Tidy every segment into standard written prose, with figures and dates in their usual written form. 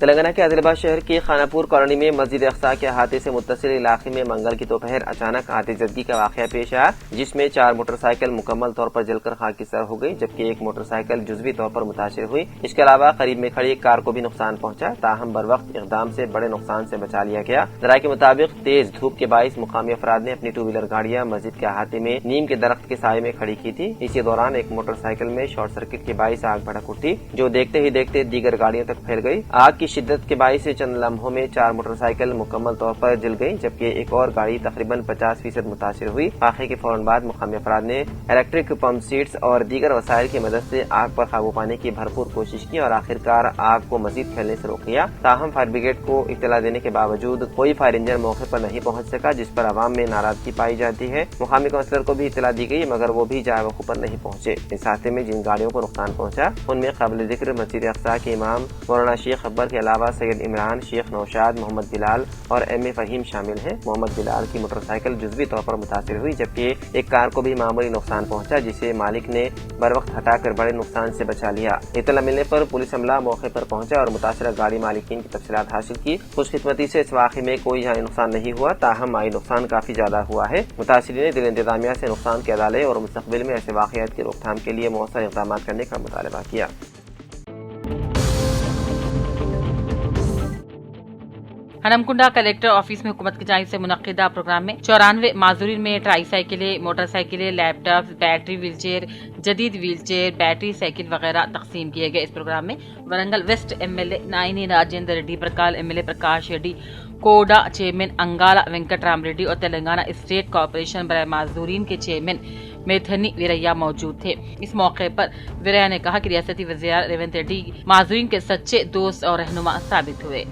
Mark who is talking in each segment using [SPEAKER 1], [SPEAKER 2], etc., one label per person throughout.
[SPEAKER 1] تلنگانہ کے عادل آباد شہر کی خانپور کالونی میں مسجد اقصی کے احاطے سے متصل علاقے میں منگل کی دوپہر اچانک آتش زدگی کا واقعہ پیش آیا، جس میں 4 موٹر سائیکل مکمل طور پر جل کر خاکستر ہو گئی، جبکہ ایک موٹر سائیکل جزوی طور پر متاثر ہوئی۔ اس کے علاوہ قریب میں کھڑی ایک کار کو بھی نقصان پہنچا، تاہم بروقت اقدام سے بڑے نقصان سے بچا لیا گیا۔ ذرائع کے مطابق تیز دھوپ کے باعث مقامی افراد نے اپنی 2 ویلر گاڑیاں مسجد کے احاطے میں نیم کے درخت کے سائے میں کھڑی کی تھی۔ اسی دوران ایک موٹر سائیکل میں شارٹ سرکٹ کے باعث آگ بھڑک اٹھی، جو دیکھتے ہی دیکھتے دیگر گاڑیوں تک پھیل گئی۔ آگ کی شدت کے باعث چند لمحوں میں 4 موٹر سائیکل مکمل طور پر جل گئی، جبکہ ایک اور گاڑی تقریباً 50% متاثر ہوئی۔ واقعے کے فوراً بعد مقامی افراد نے الیکٹرک پمپ سیٹس اور دیگر وسائل کی مدد سے آگ پر قابو پانے کی بھرپور کوشش کی اور آخرکار آگ کو مزید پھیلنے سے روک لیا۔ تاہم فائر بریگیڈ کو اطلاع دینے کے باوجود کوئی فائر انجن موقع پر نہیں پہنچ سکا، جس پر عوام میں ناراضگی پائی جاتی ہے۔ مقامی کونسلر کو بھی اطلاع دی گئی، مگر وہ بھی جائے وقوع پر نہیں پہنچے۔ اس حادثے میں جن گاڑیوں کو نقصان پہنچا ان میں قابل ذکر مسجد اقصی کے امام مولانا شیخ اکبر کے علاوہ سید عمران، شیخ نوشاد، محمد بلال اور ایم اے فہیم شامل ہیں۔ محمد بلال کی موٹر سائیکل جزوی طور پر متاثر ہوئی، جبکہ ایک کار کو بھی معمولی نقصان پہنچا، جسے مالک نے بروقت ہٹا کر بڑے نقصان سے بچا لیا۔ اطلاع ملنے پر پولیس عملہ موقع پر پہنچا اور متاثرہ گاڑی مالکین کی تفصیلات حاصل کی۔ خوش قسمتی سے اس واقعے میں کوئی جانی نقصان نہیں ہوا، تاہم مالی نقصان کافی زیادہ ہوا ہے۔ متاثرین نے ضلع انتظامیہ سے نقصان کے ازالے اور مستقبل میں ایسے واقعات کی روک تھام کے لیے مؤثر اقدامات کرنے کا مطالبہ کیا۔
[SPEAKER 2] ہنمکنڈا کلیکٹر آفس میں حکومت کی جانب سے منعقدہ پروگرام میں 94 معذورین میں ٹرائی سائیکلیں، موٹر سائیکلیں، laptop, battery wheel chair, جدید ویل چیئر، بیٹری سائیکل وغیرہ تقسیم کیے گئے۔ اس پروگرام میں Warangal west M L A Naini Rajender Reddy, Parkal M L A Prakash Reddy, KUDA chairman Angala Venkat Ram Reddy اور تلنگانہ اسٹیٹ کارپوریشن برائے معذورین کے چیئرمین میتھنی ویریا موجود تھے۔ اس موقع پر ویریا نے کہا کہ ریاستی وزیر ریونت ریڈی معذورین کے سچے دوست اور رہنما ثابت ہوئے۔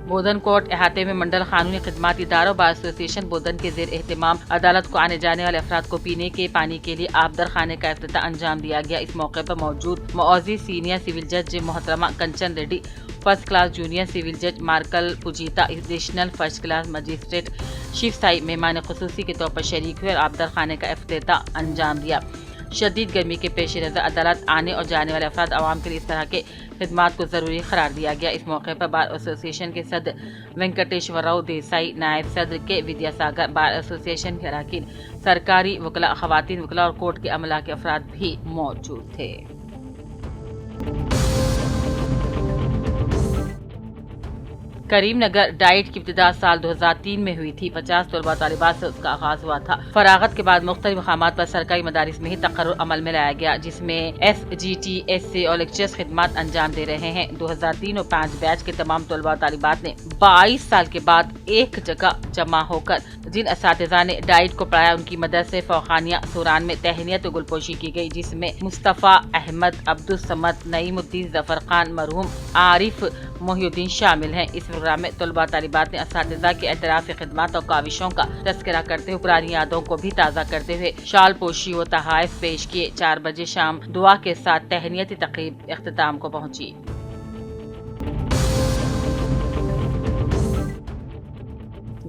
[SPEAKER 2] بودن کوٹ احاطے میں منڈل قانونی خدمات اداروں بار ایسوسی ایشن بودن کے زیر اہتمام عدالت کو آنے جانے والے افراد کو پینے کے پانی کے لیے آبدار خانے کا افتتاح انجام دیا گیا۔ اس موقع پر موجود معزز سینئر سول جج محترمہ Kanchan Reddy, first class junior civil جج Markal Poojitha, additional first class magistrate Shiv Sai مہمان خصوصی کے طور پر شریک ہوئے اور آبدار خانے کا افتتاح انجام دیا۔ شدید گرمی کے پیش نظر عدالت آنے اور جانے والے افراد عوام کے لیے اس طرح کے خدمات کو ضروری قرار دیا گیا۔ اس موقع پر بار ایسوسی ایشن کے صدر وینکٹیشور راؤ دیسائی، نائب صدر کے ودیا ساگر، بار ایسوسی ایشن کے اراکین، سرکاری وکلاء، خواتین وکلاء اور کورٹ کے عملہ کے افراد بھی موجود تھے۔ کریم نگر ڈائٹ کی ابتدا سال 2003 میں ہوئی تھی۔ 50 طلباء طالبات سے اس کا آغاز ہوا تھا۔ فراغت کے بعد مختلف مقامات پر سرکاری مدارس میں ہی تقرر عمل میں لایا گیا، جس میں SGTS سے اور لیکچرز خدمات انجام دے رہے ہیں۔ 2003 اور 5 بیچ کے تمام طلباء طالبات نے 22 سال کے بعد ایک جگہ جمع ہو کر جن اساتذہ نے ڈائٹ کو پڑھایا ان کی مدد سے فوقانیہ سوران میں تہنیت و گلپوشی کی گئی، جس میں مصطفیٰ احمد، عبدالصمد، نعیم الدین ظفر خان، مرحوم عارف محی الدین شامل ہیں۔ اس پروگرام میں طلباء طالبات نے اساتذہ کے اعترافی خدمات اور کاوشوں کا تذکرہ کرتے ہوئے پرانی یادوں کو بھی تازہ کرتے ہوئے شال پوشی و تحائف پیش کیے۔ 4 بجے شام دعا کے ساتھ تہنیتی تقریب اختتام کو پہنچی۔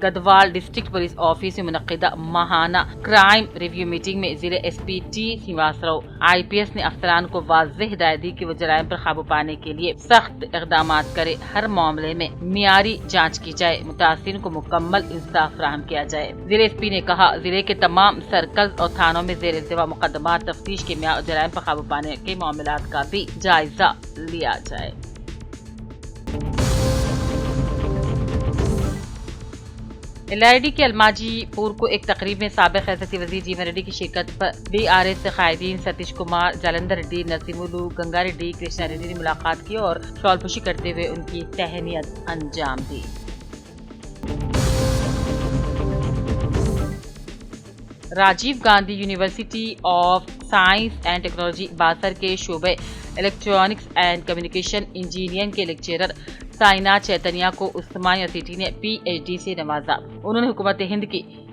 [SPEAKER 2] گدوال ڈسٹرکٹ پولیس آفس میں منعقدہ ماہانہ کرائم ریویو میٹنگ میں ضلع S P T Srinivas Rao IPS نے افسران کو واضح ہدایت دی کہ وہ جرائم پر قابو پانے کے لیے سخت اقدامات کرے، ہر معاملے میں معیاری جانچ کی جائے، متاثرین کو مکمل انصاف فراہم کیا جائے۔ ضلع ایس پی نے کہا ضلع کے تمام سرکلز اور تھانوں میں زیر التوا مقدمات تفتیش کے معیار اور جرائم پر قابو پانے کے معاملات کا بھی جائزہ لیا جائے۔ LRD کے الماجی پور کو ایک تقریب میں سابق ریاستی وزیر جیون ریڈی کی شرکت پر DRS سے قائدین ستیش کمار، جالندر ریڈی، نرسیمولو، گنگا ریڈی، کرشنا ریڈی نے ملاقات کی اور شال پوشی کرتے ہوئے ان کی تہنیت انجام دی۔ Rajiv Gandhi university of science and technology Basar کے شعبہ الیکٹرانکس اینڈ کمیونیکیشن انجینئرنگ کے لیکچرر سائنا چیتنیا کو عثمان یونیورسٹی نے PhD سے نوازا۔ انہوں نے حکومت ہند کی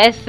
[SPEAKER 2] S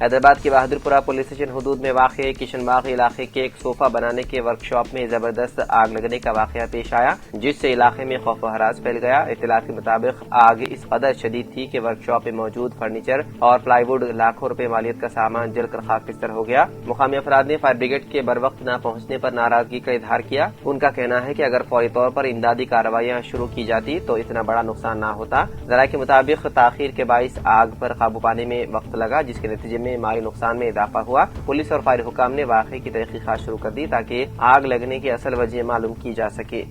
[SPEAKER 1] حیدرآباد کے بہادر پورہ پولیس اسٹیشن حدود میں واقع کشن باغ علاقے کے ایک صوفہ بنانے کے ورک شاپ میں زبردست آگ لگنے کا واقعہ پیش آیا، جس سے علاقے میں خوف و ہراس پھیل گیا۔ اطلاعات کے مطابق آگ اس قدر شدید تھی کہ ورک شاپ میں موجود فرنیچر اور پلائی ووڈ لاکھوں روپے مالیت کا سامان جل کر خاک بستر ہو گیا۔ مقامی افراد نے فائر بریگیڈ کے بروقت نہ پہنچنے پر ناراضگی کا اظہار کیا۔ ان کا کہنا ہے کہ اگر فوری طور پر امدادی کارروائیاں شروع کی جاتی تو اتنا بڑا نقصان نہ ہوتا۔ ذرائع کے مطابق تاخیر کے باعث آگ پر قابو پانے میں وقت لگا، جس کے نتیجے میں مالی نقصان میں اضافہ ہوا۔ پولیس اور فائر حکام نے واقعے کی تحقیقات شروع کر دی تاکہ آگ لگنے کی اصل وجہ معلوم کی جا سکے۔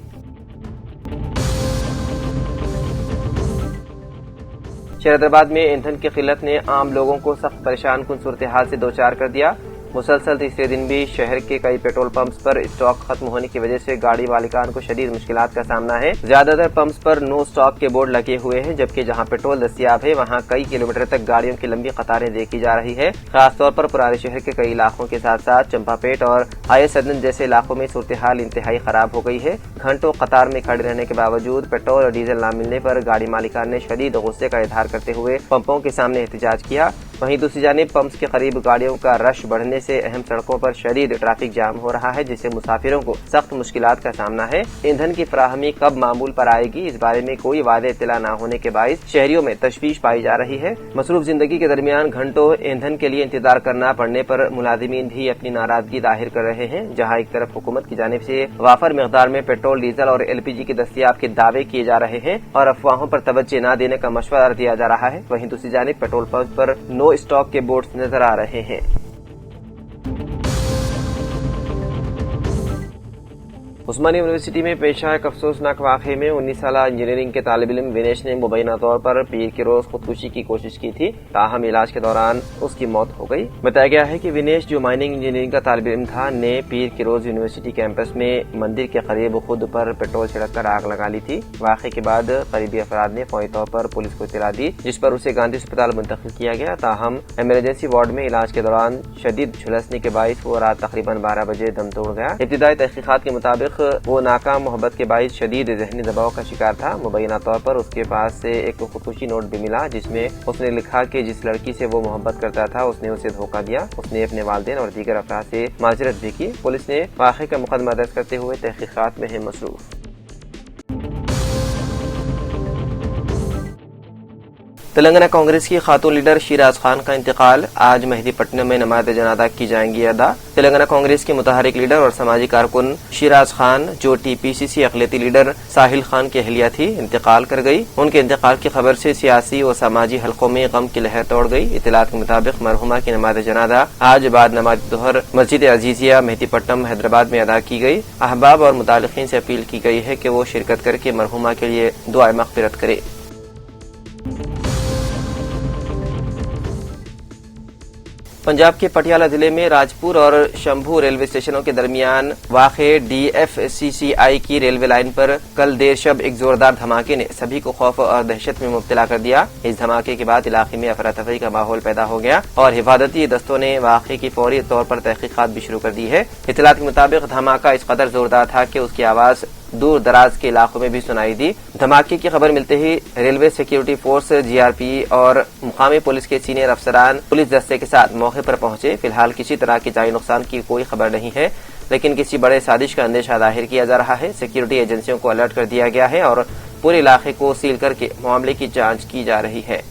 [SPEAKER 1] شہر حیدرآباد میں ایندھن کی قلت نے عام لوگوں کو سخت پریشان کن صورتحال سے دوچار کر دیا۔ مسلسل تیسرے دن بھی شہر کے کئی پیٹرول پمپس پر اسٹاک ختم ہونے کی وجہ سے گاڑی مالکان کو شدید مشکلات کا سامنا ہے۔ زیادہ تر پمپس پر نو اسٹاک کے بورڈ لگے ہوئے ہیں، جبکہ جہاں پیٹرول دستیاب ہے وہاں کئی کلومیٹر تک گاڑیوں کی لمبی قطاریں دیکھی جا رہی ہے۔ خاص طور پر پرانے شہر کے کئی علاقوں کے ساتھ ساتھ چمپا پیٹ اور آئی سدن جیسے علاقوں میں صورتحال انتہائی خراب ہو گئی ہے۔ گھنٹوں قطار میں کھڑے رہنے کے باوجود پیٹرول اور ڈیزل نہ ملنے پر گاڑی مالکان نے شدید غصے کا اظہار کرتے ہوئے پمپوں کے سامنے احتجاج کیا۔ وہیں دوسری جانب پمپس کے قریب گاڑیوں کا رش بڑھنے سے اہم سڑکوں پر شدید ٹریفک جام ہو رہا ہے، جس سے مسافروں کو سخت مشکلات کا سامنا ہے۔ ایندھن کی فراہمی کب معمول پر آئے گی، اس بارے میں کوئی واضح اطلاع نہ ہونے کے باعث شہریوں میں تشویش پائی جا رہی ہے۔ مصروف زندگی کے درمیان گھنٹوں ایندھن کے لیے انتظار کرنا پڑنے پر ملازمین بھی اپنی ناراضگی ظاہر کر رہے ہیں۔ جہاں ایک طرف حکومت کی جانب سے وافر مقدار میں پیٹرول، ڈیزل اور LPG کی دستیاب کے دعوے کیے جا رہے ہیں اور افواہوں پر توجہ نہ دینے کا مشورہ دیا جا رہا ہے، وہیں دوسری جانب پیٹرول پمپ پر نو اسٹاک کے بورڈز نظر آ رہے ہیں۔ عثمانیہ یونیورسٹی میں پیش آئے ایک افسوسناک واقعے میں 19 سالہ انجینئرنگ کے طالب علم ونیش نے مبینہ طور پر پیر کے روز خودکشی کی کوشش کی تھی، تاہم علاج کے دوران اس کی موت ہو گئی۔ بتایا گیا ہے کہ ونیش، جو مائننگ انجینئرنگ کا طالب علم تھا، نے پیر کے روز یونیورسٹی کیمپس میں مندر کے قریب خود پر پیٹرول چھڑک کر آگ لگا لی تھی۔ واقعے کے بعد قریبی افراد نے فوری طور پر پولیس کو اطلاع دی، جس پر اسے گاندھی اسپتال منتقل کیا گیا، تاہم ایمرجنسی وارڈ میں علاج کے دوران شدید جھلسنے کے باعث وہ رات تقریباً 12 بجے دم توڑ گیا۔ ابتدائی تحقیقات کے مطابق وہ ناکام محبت کے باعث شدید ذہنی دباؤ کا شکار تھا۔ مبینہ طور پر اس کے پاس سے ایک خودکشی نوٹ بھی ملا، جس میں اس نے لکھا کہ جس لڑکی سے وہ محبت کرتا تھا اس نے اسے دھوکہ دیا۔ اس نے اپنے والدین اور دیگر افراد سے معذرت بھی کی۔ پولیس نے واقعے کا مقدمہ درج کرتے ہوئے تحقیقات میں ہے مصروف۔ تلنگانہ کانگریس کی خاتون لیڈر شیراز خان کا انتقال، آج مہدی پٹنم میں نماز جنازہ کی جائیں گی ادا۔ تلنگانہ کانگریس کی متحرک لیڈر اور سماجی کارکن شیراز خان، جو TPCC اقلیتی لیڈر ساحل خان کی اہلیہ تھی، انتقال کر گئی۔ ان کے انتقال کی خبر سے سیاسی و سماجی حلقوں میں غم کی لہر دوڑ گئی۔ اطلاعات کے مطابق مرحومہ کی نماز جنازہ آج بعد نماز ظہر مسجد عزیزیہ مہدی پٹنم حیدرآباد میں ادا کی گئی۔ احباب اور متعلقین سے اپیل کی گئی ہے کہ وہ شرکت کر کے مرحومہ کے لیے دعائے مغفرت کرے۔ پنجاب کے پٹیالہ ضلع میں راجپور اور شمبھو ریلوے اسٹیشنوں کے درمیان واقع DFCCI کی ریلوے لائن پر کل دیر شب ایک زوردار دھماکے نے سبھی کو خوف اور دہشت میں مبتلا کر دیا۔ اس دھماکے کے بعد علاقے میں افراتفری کا ماحول پیدا ہو گیا اور حفاظتی دستوں نے واقعے کی فوری طور پر تحقیقات بھی شروع کر دی ہے۔ اطلاعات کے مطابق دھماکہ اس قدر زوردار تھا کہ اس کی آواز دور دراز کے علاقوں میں بھی سنائی دی۔ دھماکے کی خبر ملتے ہی ریلوے سیکیورٹی فورس GRP اور مقامی پولیس کے سینئر افسران پولیس دستے کے ساتھ موقع پر پہنچے۔ فی الحال کسی طرح کی جانی نقصان کی کوئی خبر نہیں ہے، لیکن کسی بڑے سازش کا اندیشہ ظاہر کیا جا رہا ہے۔ سیکیورٹی ایجنسیوں کو الرٹ کر دیا گیا ہے اور پورے علاقے کو سیل کر کے معاملے کی جانچ کی جا رہی ہے۔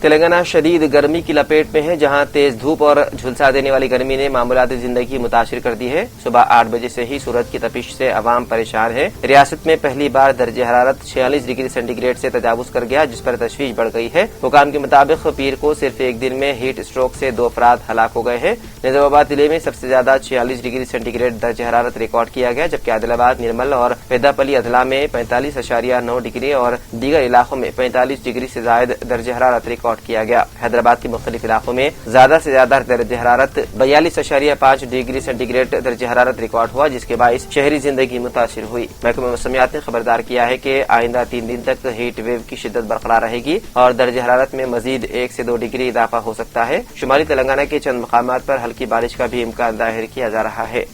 [SPEAKER 1] تلنگانہ شدید گرمی کی لپیٹ میں ہے، جہاں تیز دھوپ اور جھلسا دینے والی گرمی نے معمولات زندگی متاثر کر دی ہے۔ صبح 8 بجے سے ہی سورج کی تپش سے عوام پریشان ہے۔ ریاست میں پہلی بار درجہ حرارت 46 ڈگری سینٹی گریڈ سے تجاوز کر گیا، جس پر تشویش بڑھ گئی ہے۔ حکام کے مطابق پیر کو صرف ایک دن میں ہیٹ اسٹروک سے 2 افراد ہلاک ہو گئے ہیں۔ نظام آباد ضلع میں سب سے زیادہ 46 ڈگری سینٹی گریڈ درجہ حرارت ریکارڈ کیا گیا، جبکہ عادل آباد، نرمل اور پیداپلی اضلاع میں 45.9 ڈگری اور دیگر علاقوں میں 45 ڈگری سے زائد درجہ حرارت ریکارڈ کیا گیا۔ حیدرآباد کے مختلف علاقوں میں زیادہ سے زیادہ درجہ حرارت 42.5 ڈگری سینٹی گریڈ درجہ حرارت ریکارڈ ہوا، جس کے باعث شہری زندگی متاثر ہوئی۔ محکمہ موسمیات نے خبردار کیا ہے کہ آئندہ 3 دن تک ہیٹ ویو کی شدت برقرار رہے گی اور درجہ حرارت میں مزید 1 سے 2 ڈگری اضافہ ہو سکتا ہے۔ شمالی تلنگانہ کے چند مقامات پر ہلکی بارش کا بھی امکان ظاہر کیا جا رہا ہے۔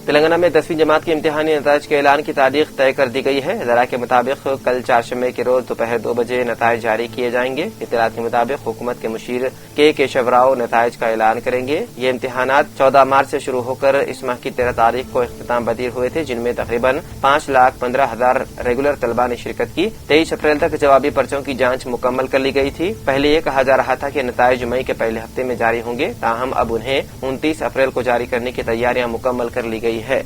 [SPEAKER 1] تلنگانہ میں 10ویں جماعت کے امتحانی نتائج کے اعلان کی تاریخ طے کر دی گئی ہے۔ ذرائع کے مطابق کل چہارشنبے کے روز دوپہر 2 بجے نتائج جاری کیے جائیں گے۔ اطلاعات کے مطابق حکومت کے مشیر کے کیشو راؤ نتائج کا اعلان کریں گے۔ یہ امتحانات 14 مارچ سے شروع ہو کر اس ماہ کی 13 تاریخ کو اختتام پذیر ہوئے تھے، جن میں تقریباً 5,15,000 ریگولر طلباء نے شرکت کی۔ 23 اپریل تک جوابی پرچوں کی جانچ مکمل کر لی گئی تھی۔ پہلے یہ کہا جا رہا تھا کہ نتائج مئی کے پہلے ہفتے میں جاری ہوں گے، تاہم اب انہیں 29 اپریل کو جاری کرنے کی تیاریاں مکمل کر لی گئی ہے۔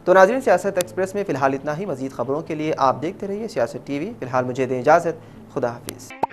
[SPEAKER 3] تو ناظرین، سیاست ایکسپریس میں فی الحال اتنا ہی۔ مزید خبروں کے لیے آپ دیکھتے رہیے سیاست ٹی وی۔ فی الحال مجھے دیں اجازت، خدا حافظ۔